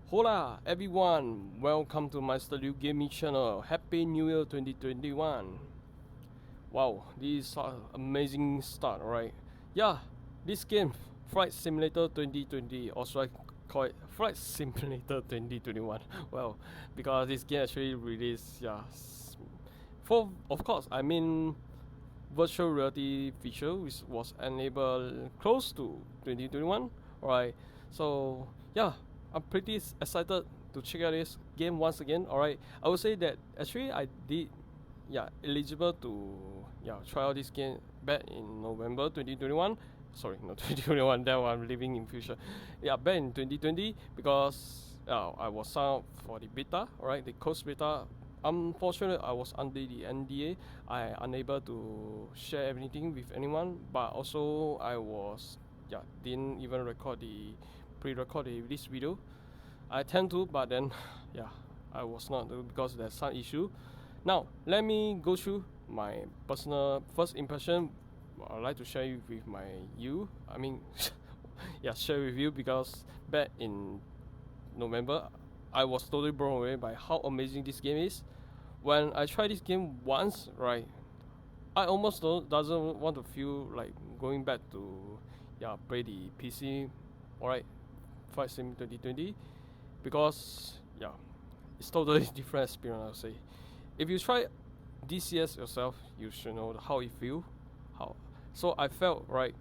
Hola everyone, welcome to my studio gaming channel. Happy New Year 2021. Wow, this is an amazing start, right? Yeah, this game, Flight Simulator 2020, or should I call it Flight Simulator 2021? Well, because this game actually released, for, of course, I mean, virtual reality feature which was enabled close to 2021, right? So yeah, I'm pretty excited to check out this game once again. Alright, I would say that actually I did eligible to try out this game back in November 2021. Sorry, not 2021. That one I'm living in future. Yeah, back in 2020 because I was signed up for the beta. Alright, the closed beta. Unfortunately, I was under the NDA. I unable to share everything with anyone. But also, I was didn't even record the pre-record this video. I tend to, but then I was not because there's some issue. Now let me go through my personal first impression. I'd like to share with share with you because back in November, I was totally blown away by how amazing this game is. When I tried this game once, right, I almost doesn't want to feel like going back to play the PC, alright, Flight Sim 2020 because it's totally different experience. I would say if you try DCS yourself, you should know how it feel. How so I felt right.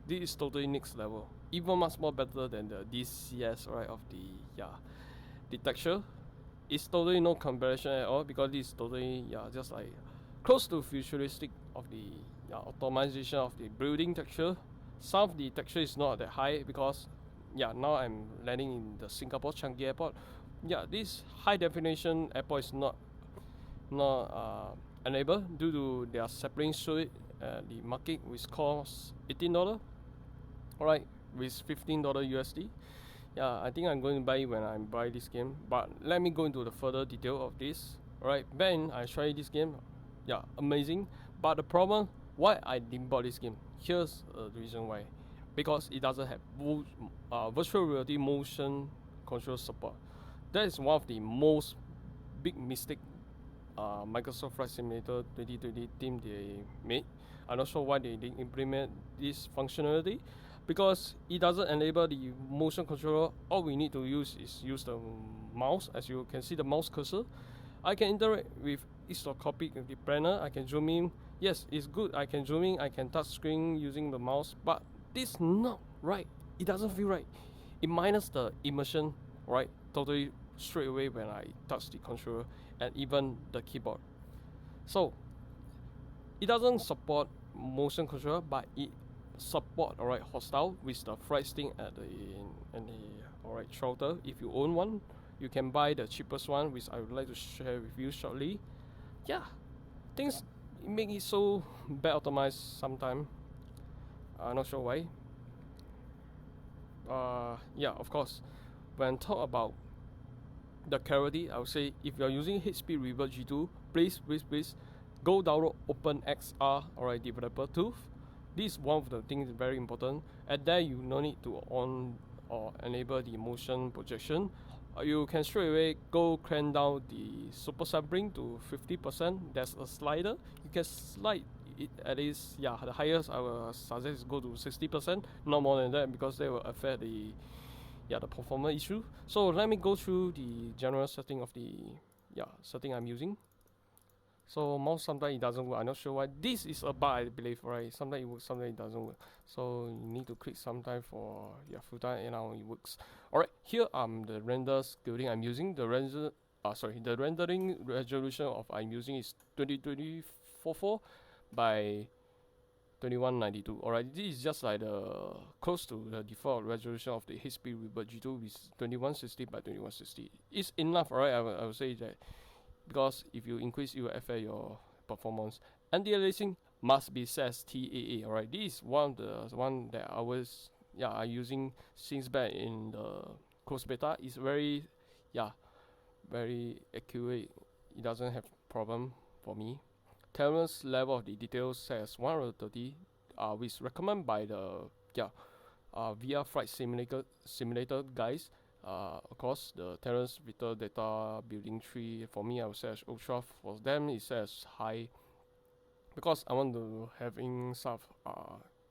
This is totally next level, even much more better than the DCS right of the texture. It's totally no comparison at all because this is totally just like close to futuristic of the automation of the building texture. Some of the texture is not that high because now I'm landing in the Singapore Changi Airport. This high definition airport is not enabled due to their separating suite the market which costs $18. Alright, with $15 USD. I think I'm going to buy it when I buy this game. But let me go into the further detail of this. Alright, then I tried this game. Amazing. But the problem why I didn't buy this game. Here's the reason why. Because it doesn't have virtual reality motion control support. That is one of the most big mistake Microsoft Flight Simulator 2020 team they made. I'm not sure why they didn't implement this functionality because it doesn't enable the motion controller. All we need to use is use the mouse. As you can see the mouse cursor, I can interact with each copy of the planner. I can zoom in. Yes, it's good. I can zoom in. I can touch screen using the mouse. But this not right. It doesn't feel right. It minus the immersion, right? Totally straight away when I touch the controller and even the keyboard. So it doesn't support motion controller, but it support hostile with the flight stick at the throttle. If you own one, you can buy the cheapest one, which I would like to share with you shortly. Things make it so bad optimized sometimes. I'm not sure why. Of course, when talk about the clarity, I would say if you're using HP Reverb G2, please go download OpenXR developer tool. This is one of the things very important. And there you no need to on or enable the motion projection. You can straight away go crank down the super sampling to 50%. There's a slider. You can slide it at least the highest I will suggest is go to 60%, not more than that because they will affect the performance issue. So let me go through the general setting of the setting I'm using. So mouse sometimes it doesn't work. I'm not sure why. This is a bug I believe, right? Sometimes it works, sometimes it doesn't work. So you need to click sometime for full time and now it works. Alright, here the render scaling I'm using. The rendering resolution of I'm using is 2024 by 2192. Alright, this is just like the close to the default resolution of the HP Reverb G2 with 2160 by 2160. It's enough, alright? I would say that because if you increase, it will affect your performance. Anti-aliasing must be set as TAA. Alright, this is one that I was I'm using since back in the closed beta. It's very very accurate. It doesn't have problem for me. Tolerance level of the details set as 130, which recommended by the VR Flight Simulator guys. Of course, the Terrace Vita Data Building 3, for me I would say as ultra, for them it says high, because I want to having some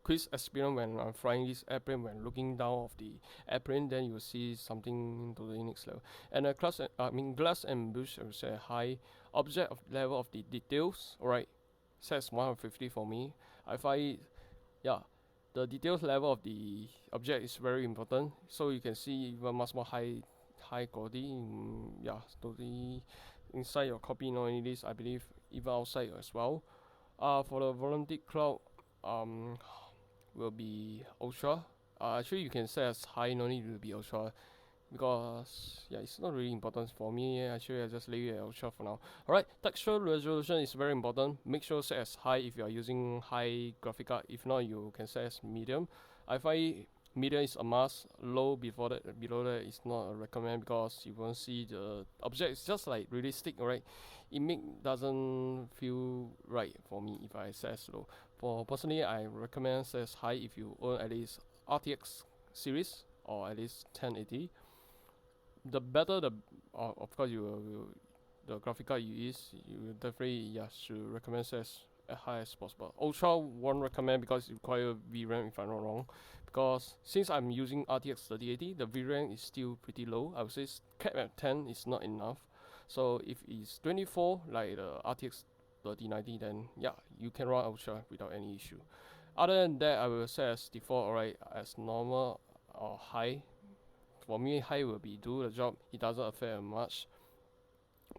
quiz experience when I'm flying this airplane. When looking down of the airplane, then you will see something totally next level. And glass and bush, I would say high. Object of level of the details, alright, says 150 for me. I find it, yeah, the details level of the object is very important, so you can see even much more high quality yeah, totally inside your copy. Not only this, I believe even outside as well. For the volunteer cloud, will be ultra. Actually you can set as high, no need to be ultra, because yeah, it's not really important for me. Actually I just leave it at ultra for now. Alright, texture resolution is very important. Make sure set as high if you are using high graphic card. If not, you can set as medium. I find medium is a must. Low below that is not a recommend, because you won't see the object. It's just like realistic, right? It doesn't feel right for me if I set as low. For personally, I recommend set as high if you own at least RTX series or at least 1080. The better the of course the graphic card you use, you definitely should recommend set as high as possible. Ultra won't recommend because it requires VRAM if I'm not wrong. Because since I'm using RTX 3080, the VRAM is still pretty low. I would say capped at 10 is not enough. So if it's 24 like the RTX 3090, then yeah, you can run ultra without any issue. Other than that, I will set as default, alright, as normal or high. For me, high will be do the job. It doesn't affect much.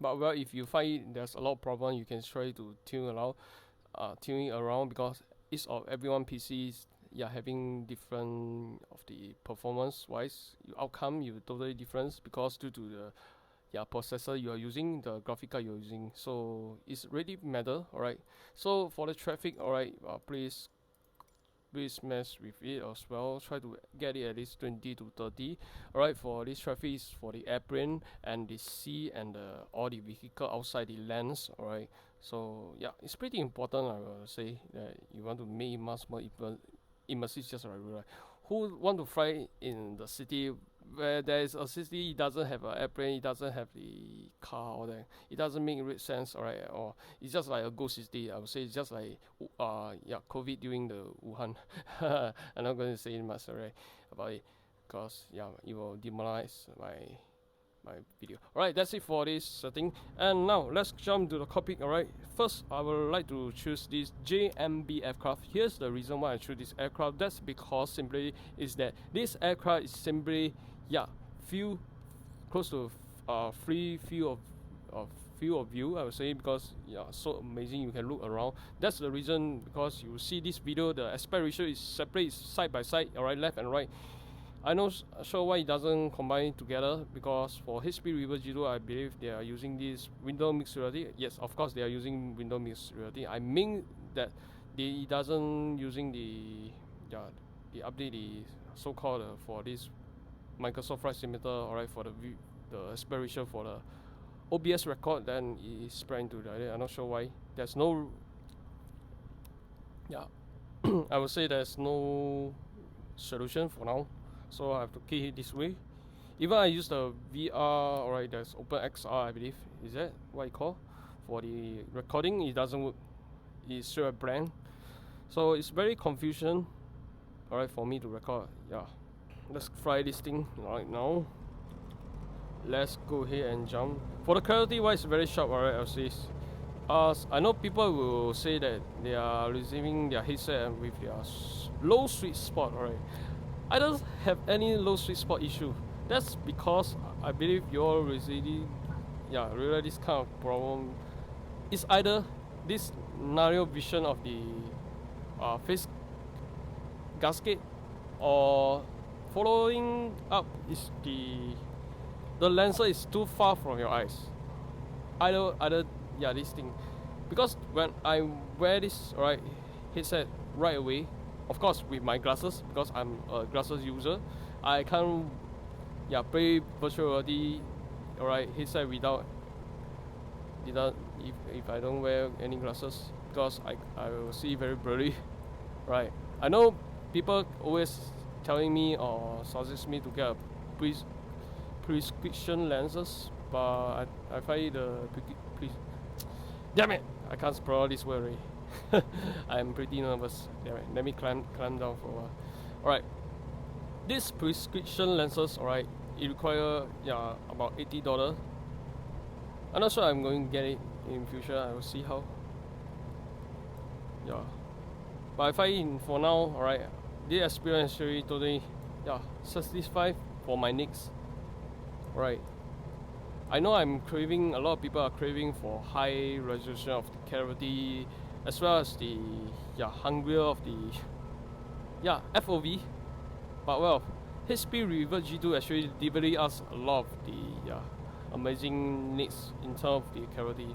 But well, if you find there's a lot of problem, you can try to tune it around, because each of everyone PCs having different of the performance wise outcome you totally different, because due to the processor you are using, the graphic card you're using, so it's really matter. Alright, so for the traffic, alright, please mess with it as well. Try to get it at least 20 to 30. Alright, for this traffic is for the airplane and the sea and all the vehicle outside the lands. Alright, so yeah, it's pretty important. I will say that you want to make it much more immersive, just right. Who want to fly in the city where there is a city, it doesn't have an airplane, it doesn't have the car, all that? It doesn't make real sense, alright? Or it's just like a ghost city. I would say it's just like COVID during the Wuhan. I'm not going to say much, alright, about it, because it will demoralize my video. Alright, that's it for this setting. And now let's jump to the topic. Alright, first I would like to choose this JMB aircraft. Here's the reason why I choose this aircraft. That's because simply is that this aircraft is simply feel close to free field of view, I would say, because so amazing you can look around. That's the reason, because you see this video, the aspect ratio is separate, side by side, alright, left and right. I'm not sure why it doesn't combine together, because for HP Reverb G2, I believe they are using this window mixed reality. Yes, of course they are using window mixed reality. I mean that they doesn't using the update, the so-called for this Microsoft Flight Simulator, alright, for the aspect ratio for the OBS record, then it is spread into the I'm not sure why. There's no I would say there's no solution for now. So I have to keep it this way. Even I use the VR, alright, there's OpenXR, I believe. Is that what you call? For the recording, it doesn't work. It's still a blank. So it's very confusion, alright, for me to record. Let's try this thing right now. Let's go ahead and jump. For the clarity wise, very sharp, alright, I'll say. I know people will say that they are receiving their headset with their low sweet spot, alright. I don't have any low sweet spot issue. That's because I believe you all really realize this kind of problem. It's either this narrow vision of the face gasket, or following up is the lens is too far from your eyes. Either this thing. Because when I wear this headset right away, of course with my glasses, because I'm a glasses user, I can't play virtual reality headset without if I don't wear any glasses, because I will see very blurry. Right, I know people always telling me or suggest me to get a prescription lenses, but I find damn it, I can't pronounce this word already. I'm pretty nervous. Damn it, let me climb down for a while. Alright, these prescription lenses, alright, it require about $80. I'm not sure I'm going to get it in future. I will see how. Yeah, but I find for now, alright, this experience actually totally satisfied for my needs. Right, I know I'm craving, a lot of people are craving for high resolution of the clarity, as well as the hungrier of the FOV. But well, HP Reverb G2 actually delivered us a lot of the amazing needs in terms of the clarity.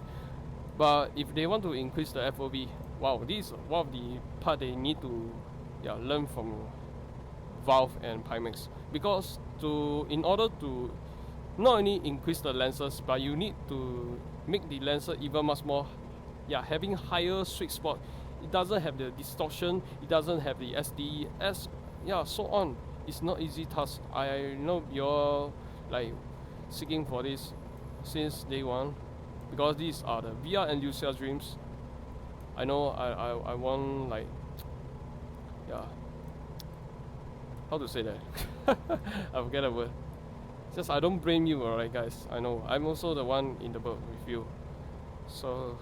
But if they want to increase the FOV, wow, this is one of the part they need to learn from Valve and Pimax, because in order to not only increase the lenses, but you need to make the lenses even much more having higher sweet spot. It doesn't have the distortion, it doesn't have the SDE, so on. It's not easy task. I know you're like seeking for this since day one, because these are the VR enthusiast dreams. I know I want, like, how to say that? I forget the word. Just I don't blame you, alright guys. I know I'm also the one in the boat with you. So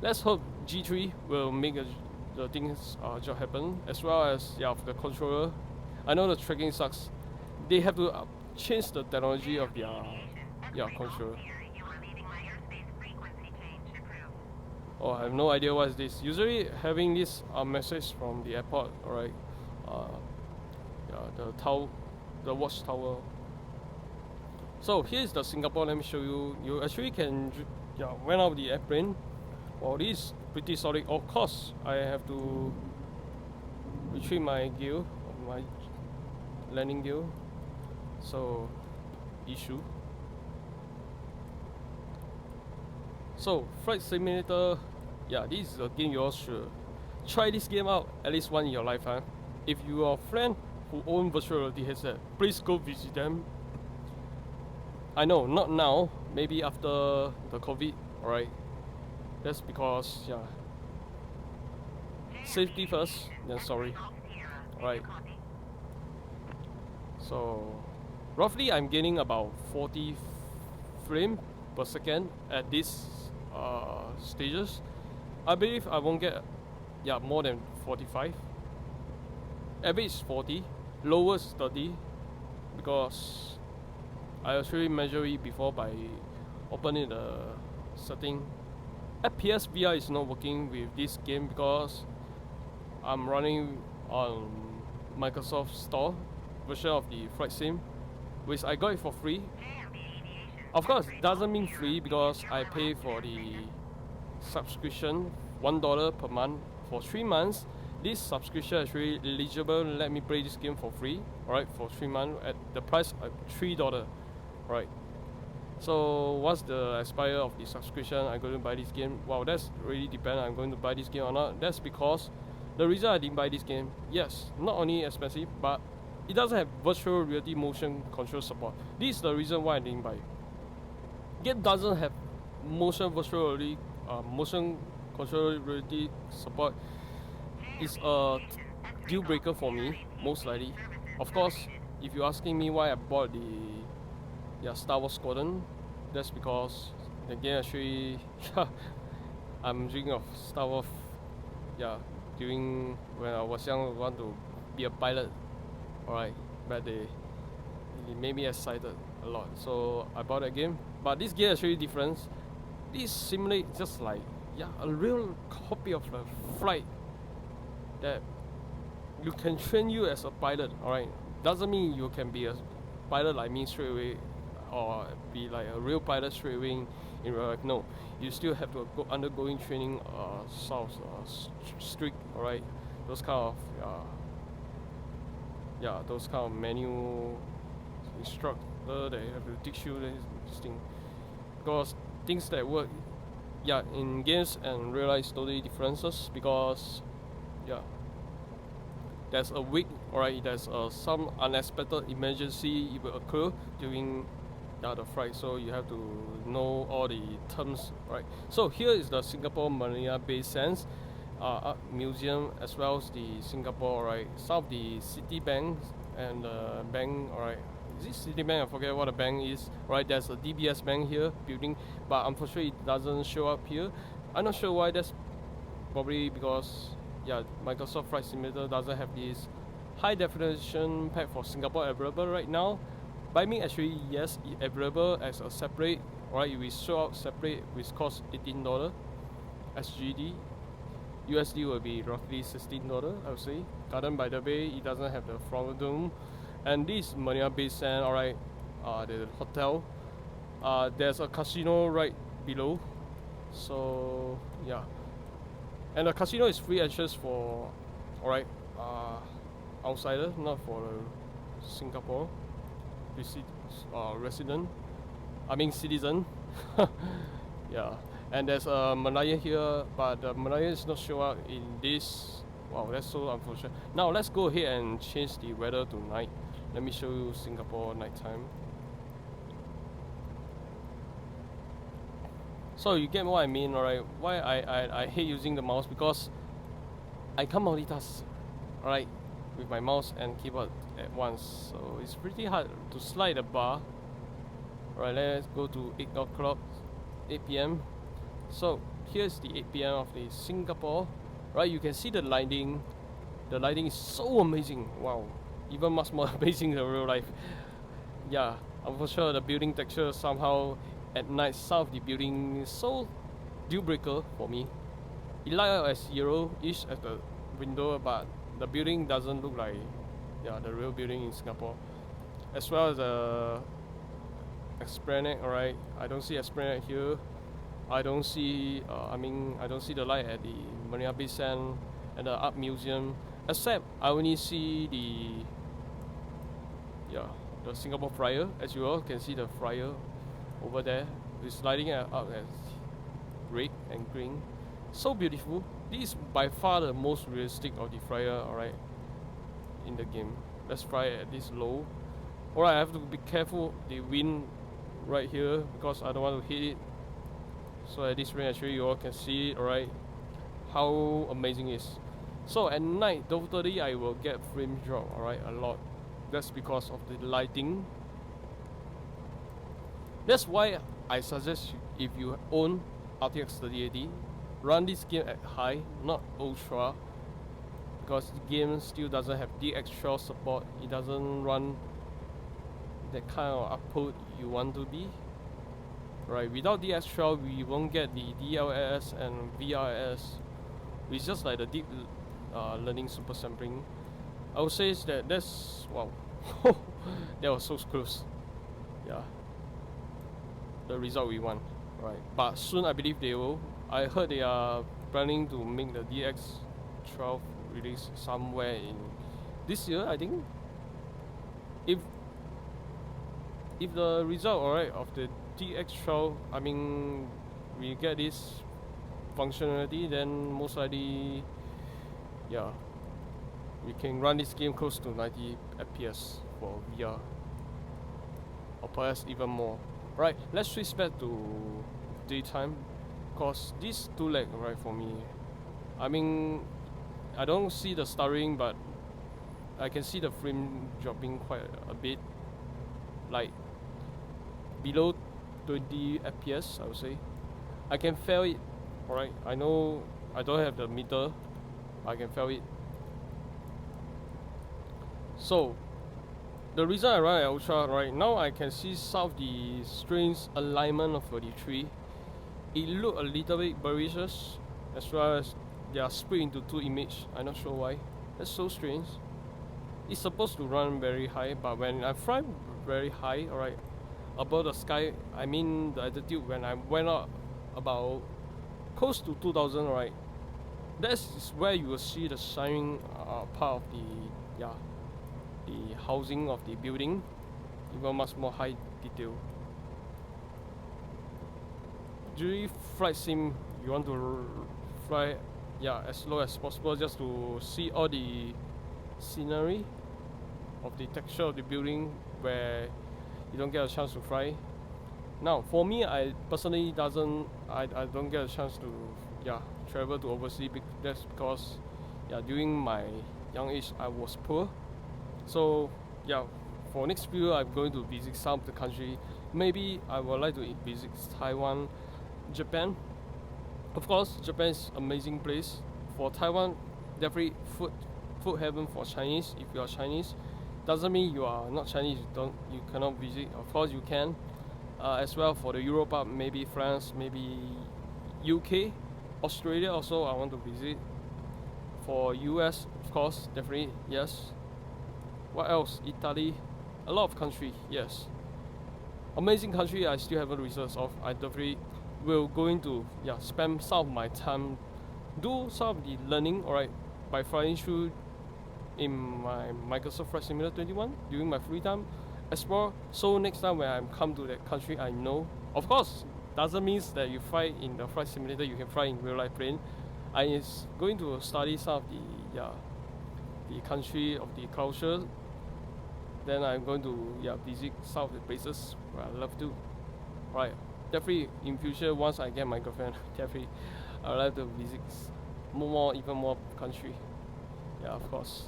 let's hope G3 will make the things job happen, as well as the controller. I know the tracking sucks. They have to change the technology of their controller. Oh, I have no idea what is this. Usually having this message from the airport, alright. The watch tower. So here's the Singapore. Let me show you. You actually can went out of the airplane. Wow, this is pretty solid. Of course, I have to retrieve my gear, my landing gear. So issue. So Flight Simulator, this is a game you all should try this game out at least once in your lifetime. If you are a friend who own virtual reality headset, please go visit them. I know, not now, maybe after the COVID, alright. That's because safety first, then sorry. Alright. So roughly I'm getting about 40 frames per second at these stages. I believe I won't get more than 45. Average is 40, lowest 30, because I actually measure it before by opening the setting. FPS VR is not working with this game because I'm running on Microsoft Store version of the Flight Sim, which I got it for free. Of course, it doesn't mean free because I pay for the subscription, $1 per month for 3 months. This subscription is really eligible. Let me play this game for free, alright, for 3 months at the price of $3, right? So once the expire of the subscription, I'm going to buy this game. Wow, that's really depends. I'm going to buy this game or not. That's because the reason I didn't buy this game, yes, not only expensive, but it doesn't have virtual reality motion control support. This is the reason why I didn't buy it. Game doesn't have motion virtual reality, motion control reality support. Is a deal breaker for me, most likely. Of course, if you're asking me why I bought the Star Wars Squadron, that's because the game actually I'm dreaming of Star Wars. During when I was young, I want to be a pilot. Alright, but it made me excited a lot. So I bought that game. But this game is actually different. This simulates just like a real copy of the flight that you can train you as a pilot. Alright, doesn't mean you can be a pilot like me straight away, or be like a real pilot straight away in real life. No, you still have to go undergoing training, sort of strict. Alright, those kind of those kind of manual instructor that have to teach you this thing, because things that work in games and real life totally differences, because there's a weak alright, there's some unexpected emergency it will occur during the flight, so you have to know all the terms, right? So here is the Singapore Marina Bay Sands Art Museum, as well as the Singapore, right? Some of the city banks and the bank, alright. Is this Citibank? I forget what the bank is. Right, there's a DBS bank here building, but unfortunately it doesn't show up here. I'm not sure why. That's probably because, yeah, Microsoft Flight Simulator doesn't have this high definition pack for Singapore available right now. By me, actually, yes, it available as a separate. Alright, it will show out separate, which costs $18 SGD. USD will be roughly $16, I would say. Garden by the Bay, it doesn't have the front dome. And this Marina Bay Sands, alright, the hotel. There's a casino right below. So yeah, and the casino is free entrance for, alright, outsider, not for Singapore resident. I mean citizen. Yeah, and there's a Merlion here, but the Merlion is not show up in this. Wow, that's so unfortunate. Now let's go ahead and change the weather to night. Let me show you Singapore nighttime. So you get what I mean, alright? Why I hate using the mouse, because I can't multitask, alright, with my mouse and keyboard at once. So it's pretty hard to slide the bar. Alright, let's go to 8 o'clock, 8 p.m. So here's the 8 p.m. of the Singapore. Right, you can see the lighting. The lighting is so amazing. Wow, even much more amazing than real life. Yeah, I'm for sure the building texture somehow at night, some of the building is so deal breaker for me. It light up as yellow-ish at the window, but the building doesn't look like, yeah, the real building in Singapore. As well as the Esplanade, alright. I don't see Esplanade here. I don't see, I don't see the light at the Marina Bay Sands and the Art Museum, except I only see the Singapore Flyer. As you all can see the Flyer over there, it's lighting up as red and green. So beautiful. This is by far the most realistic of the Flyer, alright, in the game. Let's fly at this low. Alright, I have to be careful the wind right here, because I don't want to hit it. So at this range, actually you all can see it, alright, how amazing it is. So at night, totally I will get frame drop, alright, a lot. That's because of the lighting. That's why I suggest if you own RTX 3080, run this game at high, not ultra, because the game still doesn't have DX12 support. It doesn't run that kind of output you want to be. Right, without DX12 we won't get the DLSS and VRS. It's just like the deep learning super sampling. I would say that's wow. That was so close. Yeah, the result we want. Right, but soon I believe they will. I heard they are planning to make the DX12 release somewhere in this year, I think. If the result, alright, of the DX12, I mean, we get this functionality, then most likely, yeah, we can run this game close to 90 FPS for VR, or perhaps even more. Right, let's switch back to daytime, cause this too lag, right, for me. I mean, I don't see the stuttering, but I can see the frame dropping quite a bit, like below 20 FPS, I would say. I can feel it, alright. I know I don't have the meter, but I can feel it. So the reason I run at ultra, right now I can see some of the strange alignment of the tree. It look a little bit varicious, as well as they are split into two images. I'm not sure why. That's so strange. It's supposed to run very high, but when I fly very high, alright, above the sky, I mean the altitude, when I went up about close to 2000, right, that is where you will see the shining part of the housing of the building, even much more high detail. During flight sim, you want to fly as low as possible, just to see all the scenery. of the texture of the building where you don't get a chance to fly. Now, for me, I personally I don't get a chance to travel to overseas. That's because during my young age I was poor. So for next few I'm going to visit some of the country. Maybe I would like to visit Taiwan, Japan. Of course, Japan is amazing place. For Taiwan, definitely food heaven for Chinese. If you are Chinese, doesn't mean you are not Chinese. You cannot visit. Of course, you can. As well for the Europe, maybe France, maybe UK, Australia. Also, I want to visit. For US, of course, definitely yes. What else? Italy, a lot of country. Yes, amazing country. I still haven't researched of. I definitely will going to spend some of my time, do some of the learning, alright, by flying through in my Microsoft Flight Simulator 21 during my free time, explore. So next time when I come to that country, I know. Of course, doesn't mean that you fly in the flight simulator, you can fly in real life plane. I is going to study some of the country of the culture. Then I'm going to visit some of the places where I love to. Right. Definitely in future, once I get my girlfriend, definitely I would like to visit even more country. Yeah, of course.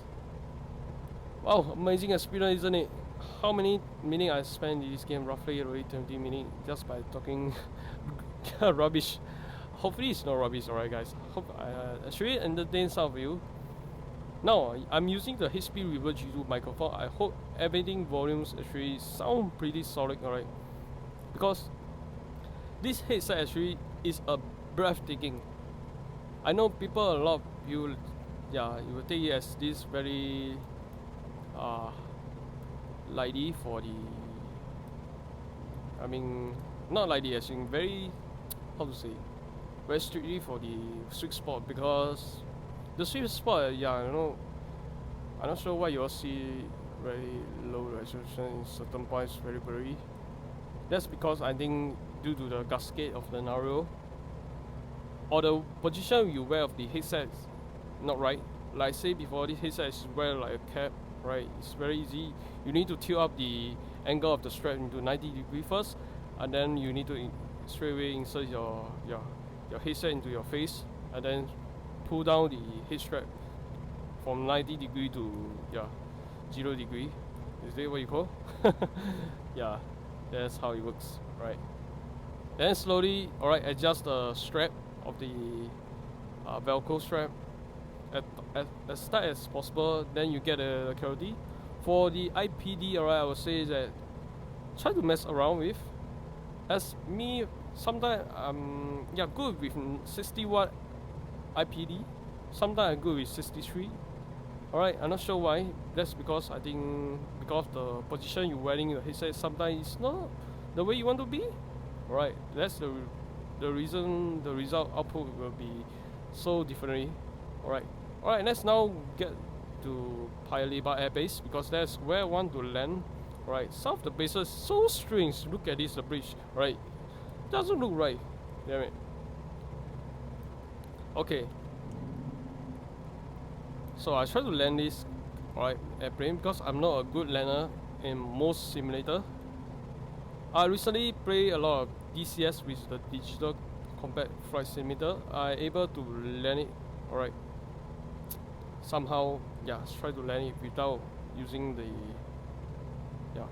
Wow, amazing experience, isn't it? How many minutes I spent in this game? Roughly already 20 minutes just by talking rubbish. Hopefully it's not rubbish, alright guys. Hope I actually entertain some of you. Now I'm using the HP Reverb G2 microphone. I hope everything volumes actually sound pretty solid, alright. Because this headset actually is a breathtaking. I know people, a lot of you, you will take it as this very lightly for the. I mean, not lightly as in very, how to say, very strictly for the sweet spot, because the sweet spot, I'm not sure why you all see very low resolution in certain points, very blurry. That's because I think due to the gasket of the scenario or the position you wear of the headset is not right. Like say before, this headset is wear like a cap, right? It's very easy. You need to tilt up the angle of the strap into 90 degrees first, and then you need to straight away insert your headset into your face, and then pull down the head strap from 90 degree to 0 degree. Is that what you call? Yeah, that's how it works, right? Then slowly, alright, adjust the strap of the Velcro strap as tight as possible. Then you get a clarity. For the IPD, alright, I would say that try to mess around with. As me, sometimes I'm good with 60 watt IPD. Sometimes I'm good with 63. Alright, I'm not sure why. That's because I think because the position you're wearing your headset sometimes is not the way you want to be. Alright, that's the reason the result output will be so differently. Alright, let's now get to Paya Lebar Airbase, because that's where I want to land. Alright, some of the bases so strange. Look at this, the bridge. Right, doesn't look right. Damn it. Okay. So I try to land this airplane because I'm not a good lander in most simulator. I recently play a lot of DCS with the digital combat flight simulator. I able to land it somehow. Try to land it without using the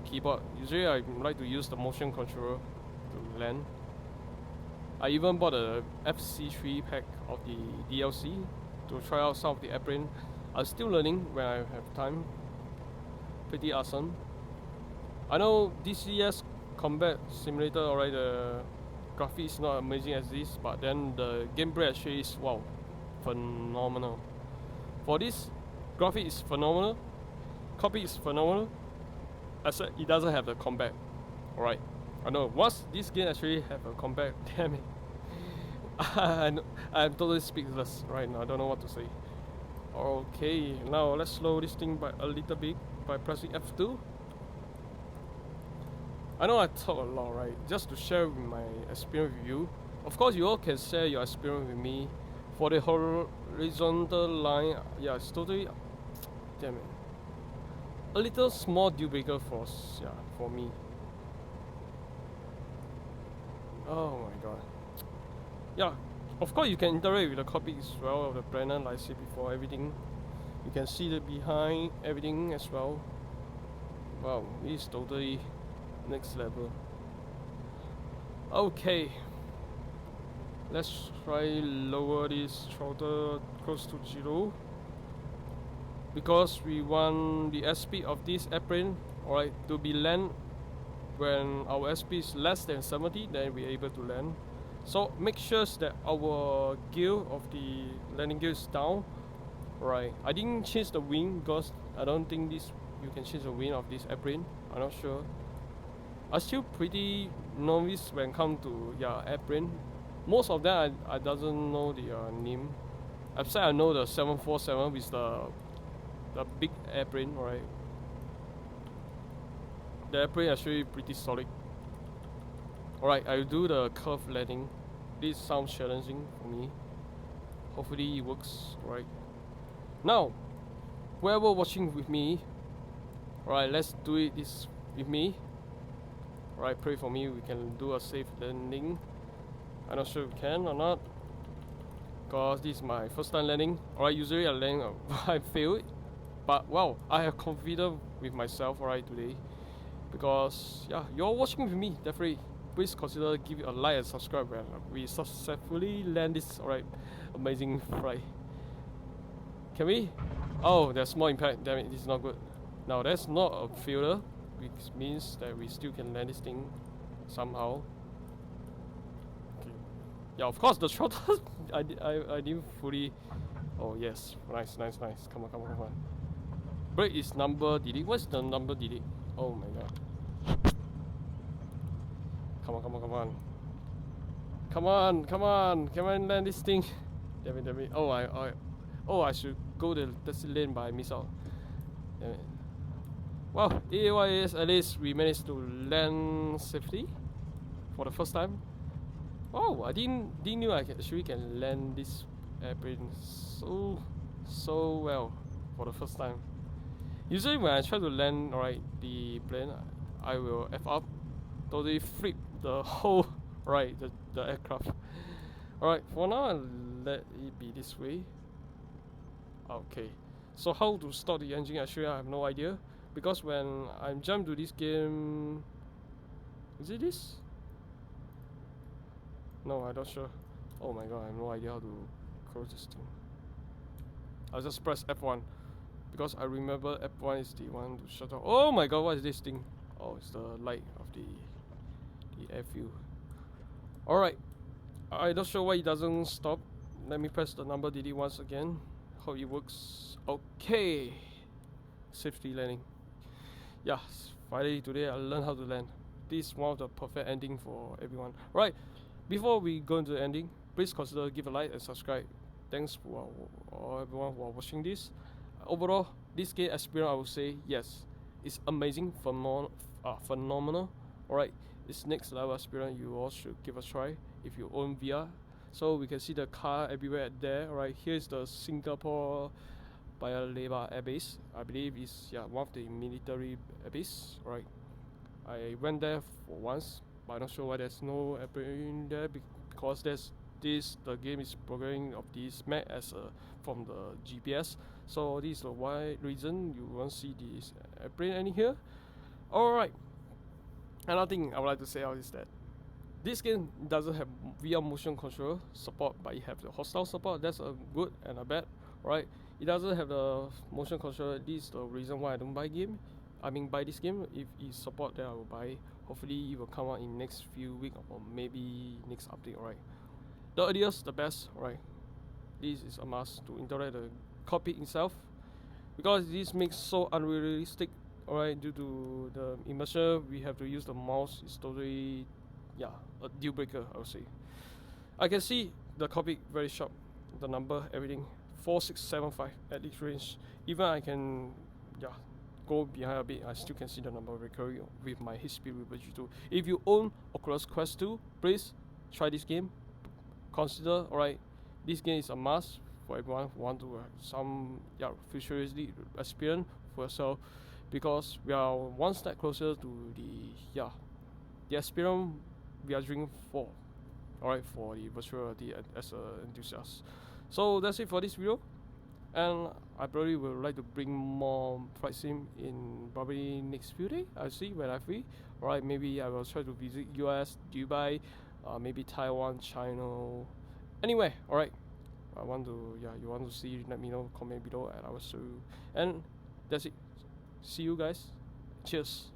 keyboard. Usually I like to use the motion controller to land. I even bought a FC3 pack of the DLC to try out some of the airplane. I'm still learning when I have time. Pretty awesome. I know DCS combat simulator, the graphics is not amazing as this, but then the gameplay actually is phenomenal. For this, graphic is phenomenal, copy is phenomenal, except it doesn't have the combat. Alright, I know once this game actually have a combat, damn it. I'm totally speechless right now, I don't know what to say. Okay, now let's slow this thing by a little bit by pressing F2. I know I talk a lot, right? Just to share my experience with you. Of course, you all can share your experience with me. For the horizontal line, it's totally, damn it. a little small deal breaker for for me. Oh my god. Yeah, of course you can interact with the cockpit as well of the planner, like I said before, everything. You can see the behind, everything as well. Wow, it's totally next level. Okay, let's try lower this throttle close to 0, because we want the speed of this airplane, alright, to be land when our speed is less than 70, then we're able to land. So make sure that our gear of the landing gear is down. Right, I didn't change the wing because I don't think this you can change the wing of this airplane. I'm not sure. I'm still pretty novice when it comes to airplane. Most of them I doesn't know the name. Except I know the 747 with the big airplane, right? The airplane actually pretty solid. Alright, I'll do the curve landing. This sounds challenging for me. Hopefully it works, right? Now, whoever watching with me, alright, let's do it this with me. Alright, pray for me, we can do a safe landing. I'm not sure if we can or not, because this is my first time landing. Alright, usually I land, I fail it. But wow, I have confidence with myself, alright, today. Because, yeah, you're watching with me, definitely. Please consider give it a like and subscribe when we successfully land this, alright, amazing flight. Can we? Oh, there's more impact. Damn it, this is not good. Now that's not a failure, which means that we still can land this thing somehow. Okay. Yeah, of course the throttle. I didn't fully. Oh yes, nice. Come on. Brake is number delete. What's the number delete? Oh my god. Come on. Can I land this thing? Damn it. Oh, I should go the lane, but I miss out. Damn it. Well, AYS, at least we managed to land safely for the first time. Oh, I didn't knew I actually can land this airplane so well for the first time. Usually when I try to land the plane, I will F up, totally flip the whole the aircraft. Alright, for now I'll let it be this way. Okay, so how to start the engine, actually I have no idea, because when I jump to this game, is it this? No, I'm not sure. Oh my god, I have no idea how to close this thing. I'll just press F1, because I remember F1 is the one to shut off. Oh my god, what is this thing? Oh, it's the light of the airfield. Alright, I'm not sure why it doesn't stop. Let me press the number delete once again. How it works. Okay, safety landing. Yeah, finally today I learned how to land. This is one of the perfect ending for everyone. Right, before we go into the ending, please consider give a like and subscribe. Thanks for everyone who are watching this. Overall, this game experience I would say yes, it's amazing, phenomenal. Alright, it's next level experience. You all should give a try if you own VR. So we can see the car everywhere there. Right, here's the Singapore Paya Lebar Airbase. I believe it's one of the military airbase. Right, I went there for once, but I'm not sure why there's no airplane there, because the game is programming of this map as from the GPS. So this is the why reason you won't see this airplane any here. Alright, another thing I would like to say is that this game doesn't have VR motion control support, but it have the hostile support. That's a good and a bad, right? It doesn't have the motion control. This is the reason why I don't buy this game. If it support, then I will buy. Hopefully it will come out in next few weeks or maybe next update, right? The earliest, the best, right? This is a must to interact the cockpit itself, because this makes so unrealistic, alright, due to the immersion. We have to use the mouse. It's totally a deal breaker, I would say. I can see the cockpit very sharp, the number, everything 4675 at this range. Even I can go behind a bit, I still can see the number recurring with my HP Reverb G2. If you own Oculus Quest 2, please try this game. Consider, alright, this game is a must for everyone who want to have some futuristic experience for yourself, because we are one step closer to the experience we are dreaming for. Alright, for the virtual reality as an enthusiast. So that's it for this video, and I probably would like to bring more flight sim in probably next few days. I'll see when I'm free. Alright, maybe I will try to visit US, Dubai, maybe Taiwan, China, anyway. Alright, you want to see, let me know, comment below, and I will show you. And that's it. See you guys. Cheers.